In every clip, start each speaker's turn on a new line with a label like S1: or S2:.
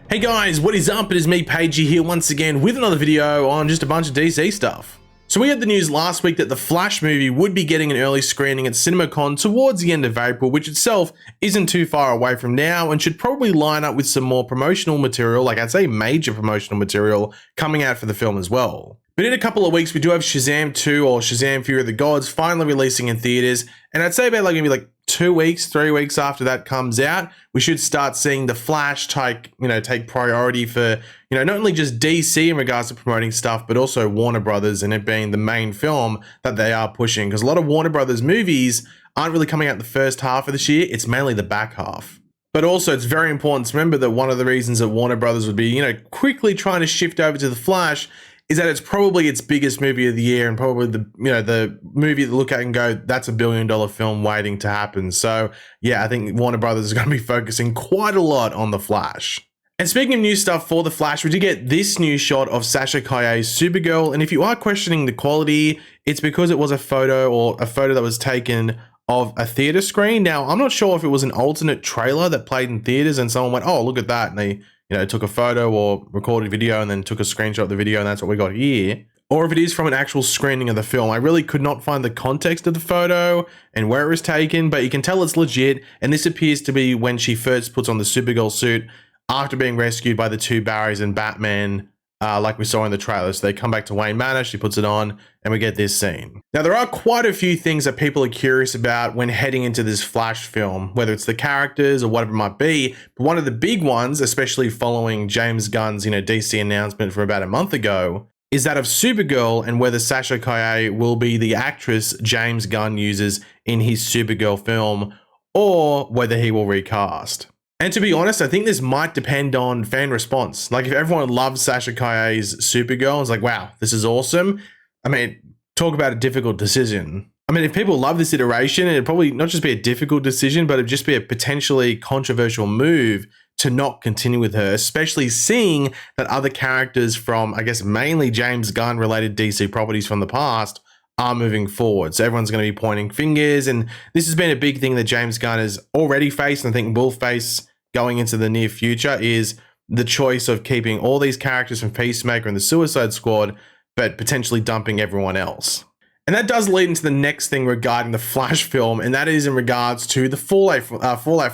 S1: Hey guys, what is up? It is me, Pagey, here once again with another video on just a bunch of DC stuff. So we had the news last week that the Flash movie would be getting an early screening at CinemaCon towards the end of April, which itself isn't too far away from now and should probably line up with some more promotional material, like I'd say major promotional material, coming out for the film as well. But in a couple of weeks, we do have Shazam 2 or Shazam Fury of the Gods finally releasing in theaters, and I'd say about maybe 2 weeks, 3 weeks after that comes out, we should start seeing the Flash take priority for, not only just DC in regards to promoting stuff, but also Warner Brothers and it being the main film that they are pushing. Because a lot of Warner Brothers movies aren't really coming out the first half of this year, it's mainly the back half. But also, it's very important to remember that one of the reasons that Warner Brothers would be, quickly trying to shift over to the Flash is that it's probably its biggest movie of the year and probably the movie to look at and go, that's a $1 billion film waiting to happen. So yeah, I think Warner Brothers is going to be focusing quite a lot on The Flash. And speaking of new stuff for The Flash, we did get this new shot of Sasha Calle's Supergirl. And if you are questioning the quality, it's because it was a photo that was taken of a theater screen. Now, I'm not sure if it was an alternate trailer that played in theaters and someone went, oh, look at that. And they took a photo or recorded a video and then took a screenshot of the video and that's what we got here. Or if it is from an actual screening of the film. I really could not find the context of the photo and where it was taken, but you can tell it's legit. And this appears to be when she first puts on the Supergirl suit after being rescued by the two Barrys and Batman, like we saw in the trailer. So they come back to Wayne Manor, she puts it on, and we get this scene. Now, there are quite a few things that people are curious about when heading into this Flash film, whether it's the characters or whatever it might be. But one of the big ones, especially following James Gunn's, DC announcement from about a month ago, is that of Supergirl and whether Sasha Calle will be the actress James Gunn uses in his Supergirl film or whether he will recast. And to be honest, I think this might depend on fan response. Like if everyone loves Sasha Calle's Supergirl, it's like, wow, this is awesome. I mean, talk about a difficult decision. I mean, if people love this iteration, it'd probably not just be a difficult decision, but it'd just be a potentially controversial move to not continue with her, especially seeing that other characters from, I guess, mainly James Gunn related DC properties from the past are moving forward. So everyone's going to be pointing fingers. And this has been a big thing that James Gunn has already faced and I think will face going into the near future is the choice of keeping all these characters from Peacemaker and the Suicide Squad, but potentially dumping everyone else. And that does lead into the next thing regarding the Flash film, and that is in regards to the fallout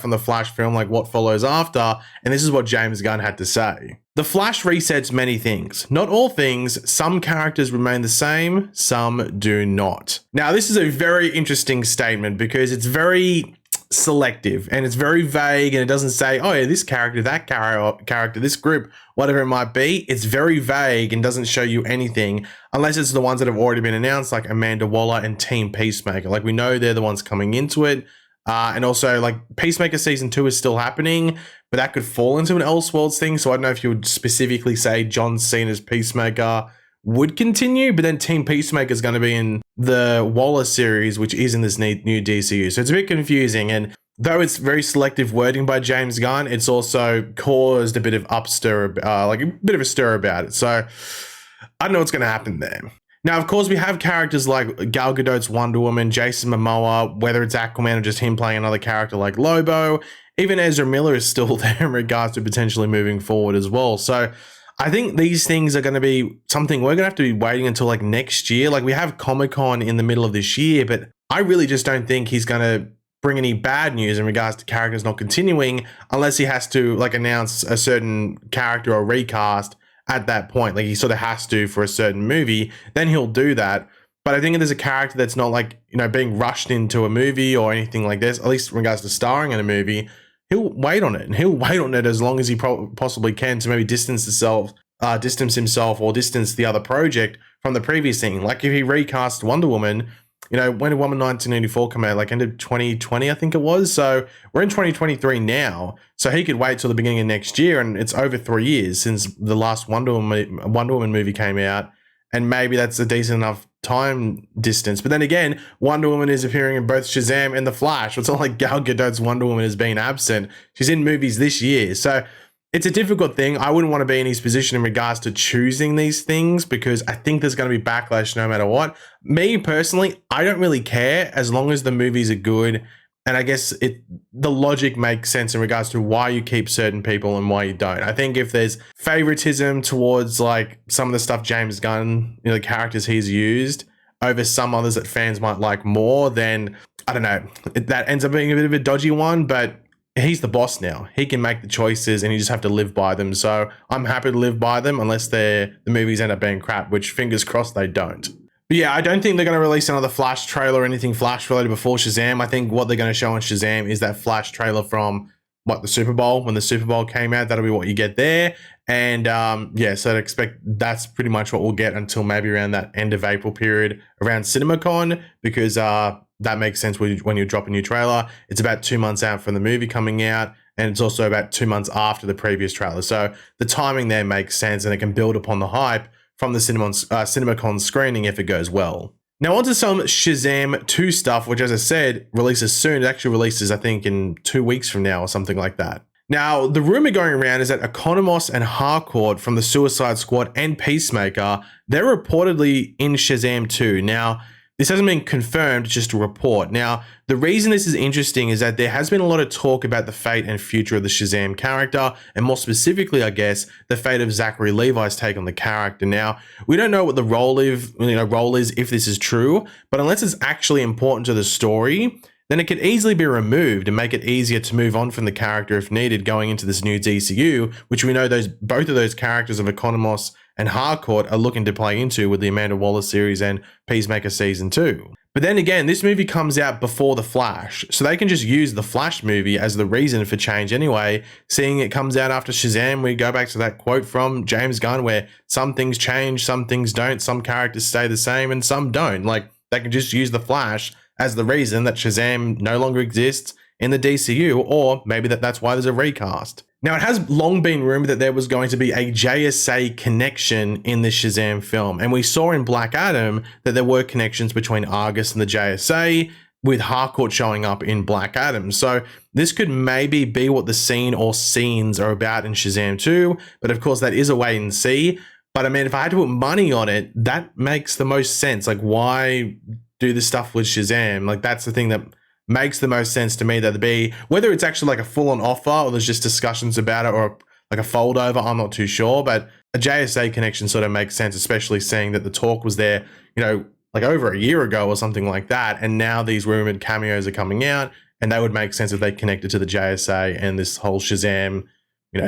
S1: from the Flash film, like what follows after, and this is what James Gunn had to say. The Flash resets many things. Not all things. Some characters remain the same, some do not. Now, this is a very interesting statement because it's very selective and it's very vague and it doesn't say, oh yeah, this character, that character, this group, whatever it might be. It's very vague and doesn't show you anything unless it's the ones that have already been announced, like Amanda Waller and Team Peacemaker. Like we know they're the ones coming into it. And also like Peacemaker season 2 is still happening, but that could fall into an Elseworlds thing. So I don't know if you would specifically say John Cena's Peacemaker would continue, but then Team Peacemaker is going to be in the Waller series, which is in this new DCU. So it's a bit confusing. And though it's very selective wording by James Gunn, it's also caused a bit of like a bit of a stir about it. So I don't know what's going to happen there. Now, of course, we have characters like Gal Gadot's Wonder Woman, Jason Momoa, whether it's Aquaman or just him playing another character like Lobo. Even Ezra Miller is still there in regards to potentially moving forward as well. So I think these things are going to be something we're going to have to be waiting until like next year. Like we have Comic-Con in the middle of this year, but I really just don't think he's going to bring any bad news in regards to characters not continuing unless he has to like announce a certain character or recast at that point. Like he sort of has to for a certain movie, then he'll do that. But I think if there's a character that's not like, being rushed into a movie or anything like this, at least in regards to starring in a movie, he'll wait on it, and he'll wait on it as long as he possibly can to maybe distance himself or distance the other project from the previous thing. Like if he recast Wonder Woman, when did Wonder Woman 1984 come out? Like end of 2020, I think it was. So we're in 2023 now. So he could wait till the beginning of next year, and it's over 3 years since the last Wonder Woman movie came out. And maybe that's a decent enough time distance. But then again, Wonder Woman is appearing in both Shazam and The Flash. It's not like Gal Gadot's Wonder Woman has been absent. She's in movies this year. So it's a difficult thing. I wouldn't want to be in his position in regards to choosing these things because I think there's going to be backlash no matter what. Me personally, I don't really care as long as the movies are good And I guess the logic makes sense in regards to why you keep certain people and why you don't. I think if there's favoritism towards like some of the stuff James Gunn, the characters he's used over some others that fans might like more, then I don't know. That ends up being a bit of a dodgy one, but he's the boss now. He can make the choices and you just have to live by them. So I'm happy to live by them unless the movies end up being crap, which fingers crossed they don't. But yeah, I don't think they're going to release another Flash trailer or anything Flash related before Shazam. I think what they're going to show on Shazam is that Flash trailer from the Super Bowl, when the Super Bowl came out. That'll be what you get there. And yeah, so I'd expect that's pretty much what we'll get until maybe around that end of April period around CinemaCon, because that makes sense when you drop a new trailer. It's about 2 months out from the movie coming out, and it's also about 2 months after the previous trailer. So the timing there makes sense, and it can build upon the hype from the CinemaCon screening if it goes well. Now onto some Shazam 2 stuff, which as I said, releases soon. It actually releases, I think, in 2 weeks from now or something like that. Now, the rumor going around is that Economos and Harcourt from the Suicide Squad and Peacemaker, they're reportedly in Shazam 2. Now, this hasn't been confirmed, just a report. Now, the reason this is interesting is that there has been a lot of talk about the fate and future of the Shazam character, and more specifically, I guess, the fate of Zachary Levi's take on the character. Now, we don't know what the role is if this is true, but unless it's actually important to the story, then it could easily be removed and make it easier to move on from the character if needed going into this new DCU, which we know both of those characters of Economos and Harcourt are looking to play into with the Amanda Waller series and Peacemaker Season 2. But then again, this movie comes out before The Flash, so they can just use The Flash movie as the reason for change anyway. Seeing it comes out after Shazam, we go back to that quote from James Gunn where some things change, some things don't, some characters stay the same and some don't. Like, they can just use The Flash as the reason that Shazam no longer exists in the DCU, or maybe that's why there's a recast. Now, it has long been rumored that there was going to be a JSA connection in the Shazam film, and we saw in Black Adam that there were connections between Argus and the JSA, with Harcourt showing up in Black Adam. So this could maybe be what the scene or scenes are about in Shazam 2, but of course that is a wait and see. But I mean, if I had to put money on it, that makes the most sense. Like, why do this stuff with Shazam? Like, that's the thing that makes the most sense to me, that be, whether it's actually like a full-on offer or there's just discussions about it or like a fold over, I'm not too sure, but a JSA connection sort of makes sense, especially seeing that the talk was there, like over a year ago or something like that, and now these rumored cameos are coming out, and that would make sense if they connected to the JSA and this whole Shazam,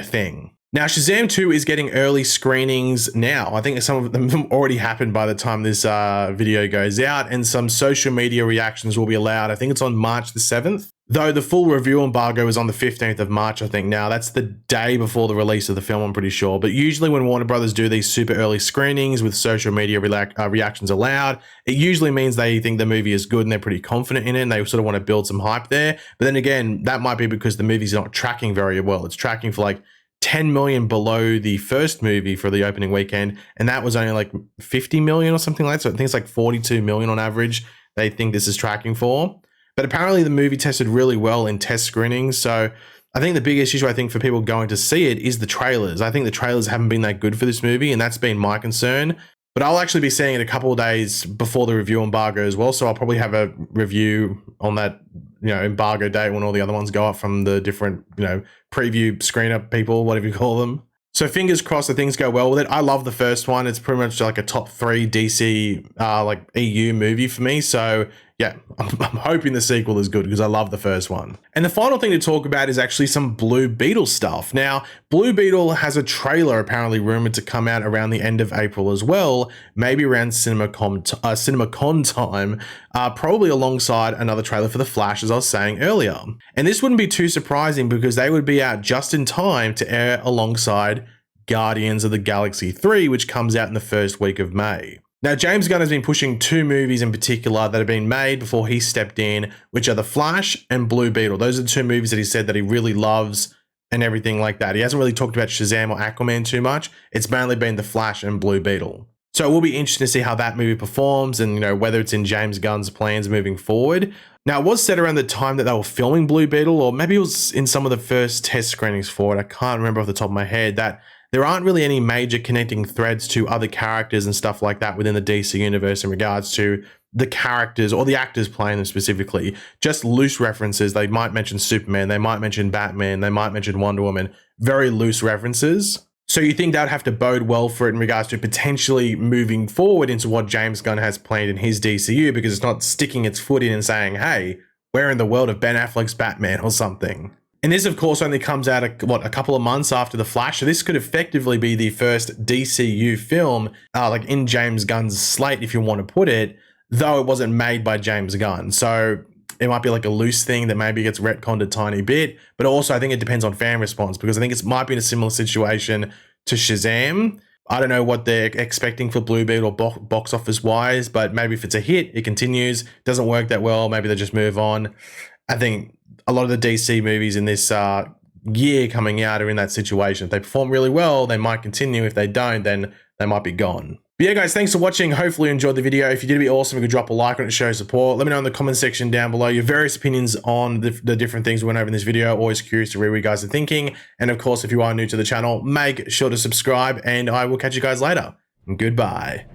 S1: thing. Now, Shazam 2 is getting early screenings now. I think some of them already happened by the time this video goes out, and some social media reactions will be allowed. I think it's on March the 7th, though the full review embargo is on the 15th of March, I think. Now, that's the day before the release of the film, I'm pretty sure. But usually when Warner Brothers do these super early screenings with social media reactions allowed, it usually means they think the movie is good and they're pretty confident in it, and they sort of want to build some hype there. But then again, that might be because the movie's not tracking very well. It's tracking for like 10 million below the first movie for the opening weekend, and that was only like 50 million or something like that. So I think it's like 42 million on average they think this is tracking for. But apparently the movie tested really well in test screenings. So I think the biggest issue, I think, for people going to see it is the trailers. I think the trailers haven't been that good for this movie, and that's been my concern. But I'll actually be seeing it a couple of days before the review embargo as well. So I'll probably have a review on that, embargo date when all the other ones go up from the different, preview screener people, whatever you call them. So fingers crossed that things go well with it. I love the first one. It's pretty much like a top 3 DC, like EU movie for me. So yeah, I'm hoping the sequel is good because I love the first one. And the final thing to talk about is actually some Blue Beetle stuff. Now, Blue Beetle has a trailer apparently rumored to come out around the end of April as well, maybe around CinemaCon time, probably alongside another trailer for The Flash, as I was saying earlier. And this wouldn't be too surprising because they would be out just in time to air alongside Guardians of the Galaxy 3, which comes out in the first week of May. Now, James Gunn has been pushing 2 movies in particular that have been made before he stepped in, which are The Flash and Blue Beetle. Those are the 2 movies that he said that he really loves and everything like that. He hasn't really talked about Shazam or Aquaman too much. It's mainly been The Flash and Blue Beetle. So it will be interesting to see how that movie performs and, whether it's in James Gunn's plans moving forward. Now, it was said around the time that they were filming Blue Beetle, or maybe it was in some of the first test screenings for it, I can't remember off the top of my head, that there aren't really any major connecting threads to other characters and stuff like that within the DC universe in regards to the characters or the actors playing them specifically, just loose references. They might mention Superman, they might mention Batman, they might mention Wonder Woman, very loose references. So you think that would have to bode well for it in regards to potentially moving forward into what James Gunn has planned in his DCU, because it's not sticking its foot in and saying, hey, we're in the world of Ben Affleck's Batman or something. And this, of course, only comes out, a couple of months after The Flash. So this could effectively be the first DCU film, like in James Gunn's slate, if you want to put it, though it wasn't made by James Gunn. So it might be like a loose thing that maybe gets retconned a tiny bit, but also I think it depends on fan response, because I think it might be in a similar situation to Shazam. I don't know what they're expecting for Blue Beetle box office wise, but maybe if it's a hit, it continues. Doesn't work that well, maybe they just move on. I think a lot of the DC movies in this year coming out are in that situation. If they perform really well, they might continue. If they don't, then they might be gone. But yeah, guys, thanks for watching. Hopefully you enjoyed the video. If you did, it'd be awesome if you could drop a like on it to show support. Let me know in the comment section down below your various opinions on the different things we went over in this video. Always curious to read what you guys are thinking. And of course, if you are new to the channel, make sure to subscribe, and I will catch you guys later. Goodbye.